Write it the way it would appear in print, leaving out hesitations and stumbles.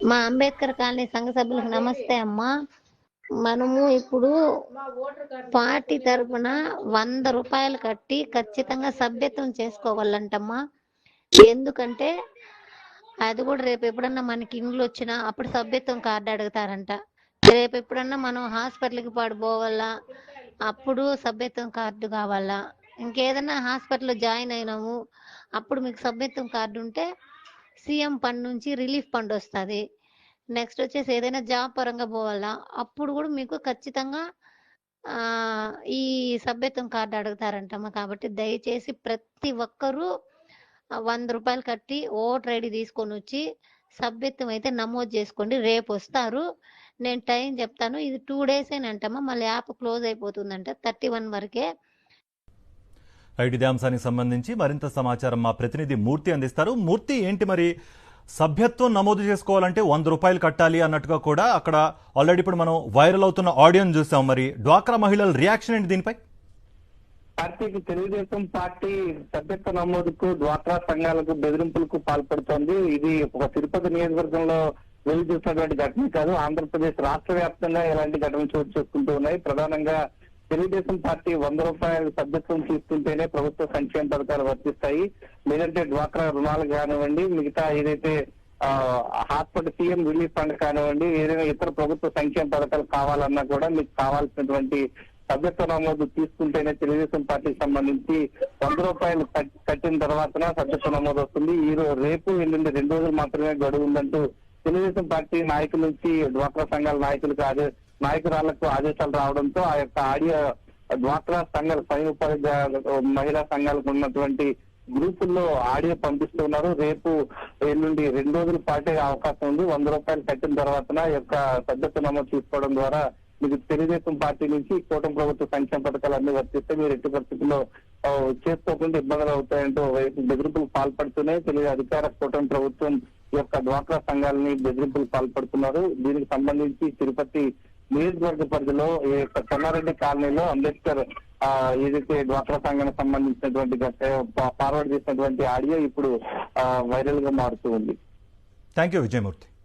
మా అంబేద్కర్ కాలనీ సంఘ సభ్యులకు నమస్తే అమ్మా. మనము ఇప్పుడు పార్టీ తరపున 100 రూపాయలు కట్టి ఖచ్చితంగా సభ్యత్వం చేసుకోవాలంటమ్మా. ఎందుకంటే అది కూడా రేపు ఎప్పుడన్నా మనకి ఇండ్లు వచ్చినా అప్పుడు సభ్యత్వం కార్డు అడుగుతారంట. రేపు ఎప్పుడన్నా మనం హాస్పిటల్కి పడిపోవాలా, అప్పుడు సభ్యత్వం కార్డు కావాలా. ఇంకేదన్నా హాస్పిటల్లో జాయిన్ అయినాము, అప్పుడు మీకు సభ్యత్వం కార్డు ఉంటే సీఎం ఫండ్ నుంచి రిలీఫ్ ఫండ్ వస్తుంది. నెక్స్ట్ వచ్చేసి ఏదైనా జాబ్ పరంగా పోవాలా, అప్పుడు కూడా మీకు ఖచ్చితంగా ఈ సభ్యత్వం కార్డు అడుగుతారంటమ్మా. కాబట్టి దయచేసి ప్రతి ఒక్కరూ 100 రూపాయలు కట్టి ఓటర్ ఐడి తీసుకొని వచ్చి సభ్యత్వం అయితే నమోదు చేసుకోండి. రేపు వస్తారు, నేను టైం చెప్తాను. ఇది 2 డేసేనంటమ్మా, మళ్ళీ యాప్ క్లోజ్ అయిపోతుందంట 31 వరకే. ఇదే అంశానికి సంబంధించి మరింత సమాచారం మా ప్రతినిధి మూర్తి అందిస్తారు. మూర్తి, ఏంటి మరి సభ్యత్వం నమోదు చేసుకోవాలంటే 100 రూపాయలు కట్టాలి అన్నట్టుగా కూడా అక్కడ ఆల్రెడీ ఇప్పుడు మనం వైరల్ అవుతున్న ఆడియోని చూసాం. మరి డ్వాక్రా మహిళల రియాక్షన్ ఏంటి దీనిపై? పార్టీకి తెలుగుదేశం పార్టీ సభ్యత్వ నమోదుకు డ్వాక్రా సంఘాలకు బెదిరింపులకు పాల్పడుతోంది. ఇది ఒక తిరుపతి నియోజకవర్గంలో వెళ్లి చూసినటువంటి ఘటన కాదు, ఆంధ్రప్రదేశ్ రాష్ట్ర వ్యాప్తంగా ఇలాంటి ఘటనలు చోటు చేసుకుంటూ ఉన్నాయి. ప్రధానంగా తెలుగుదేశం పార్టీ 100 రూపాయల సభ్యత్వం తీసుకుంటేనే ప్రభుత్వ సంక్షేమ పథకాలు వర్తిస్తాయి, లేదంటే డ్వాక్రా రుణాలు కానివ్వండి, మిగతా ఏదైతే హాస్పిటల్ సీఎం రిలీఫ్ ఫండ్ కానివ్వండి, ఏదైనా ఇతర ప్రభుత్వ సంక్షేమ పథకాలు కావాలన్నా కూడా మీకు కావాల్సినటువంటి సభ్యత్వ నమోదు తీసుకుంటేనే తెలుగుదేశం పార్టీకి సంబంధించి 100 రూపాయలు కట్టిన తర్వాత సభ్యత్వ నమోదు వస్తుంది. రేపు ఎల్లుండి 2 రోజులు మాత్రమే గడువు ఉందంటూ తెలుగుదేశం పార్టీ నాయకుల నుంచి డ్వాక్రా సంఘాల నాయకురాళ్లకు ఆదేశాలు రావడంతో ఆ యొక్క ఆడియో డ్వాక్రా సంఘాల స్వయం మహిళా సంఘాలకు ఉన్నటువంటి గ్రూపుల్లో ఆడియో పంపిస్తున్నారు. రేపు ఎల్లుండి 2 రోజుల పాటే అవకాశం ఉంది. 100 రూపాయలు కట్టిన తర్వాత యొక్క సభ్యత్వ నమోదు తీసుకోవడం ద్వారా మీకు తెలుగుదేశం పార్టీ నుంచి కూటమి ప్రభుత్వ సంక్షేమ పథకాలు అన్ని వర్తిస్తే మీరు ఎట్టి పరిస్థితుల్లో చేసుకోకుండా ఇబ్బందులు అవుతాయంటూ బెదిరింపులు పాల్పడుతున్నాయి. తెలుగు అధికార కూటమి ప్రభుత్వం యొక్క డ్వాక్రా సంఘాలని బెదిరింపులు పాల్పడుతున్నారు. దీనికి సంబంధించి తిరుపతి నియోజకవర్గ పరిధిలో ఈ యొక్క చెన్నారెడ్డి కాలనీలో అంబేద్కర్ ఏదైతే డ్వాక్రా సంఘానికి సంబంధించినటువంటి ఫార్వర్డ్ చేసినటువంటి ఆడియో ఇప్పుడు వైరల్ గా మారుతూ ఉంది. Thank you Vijayamurthy.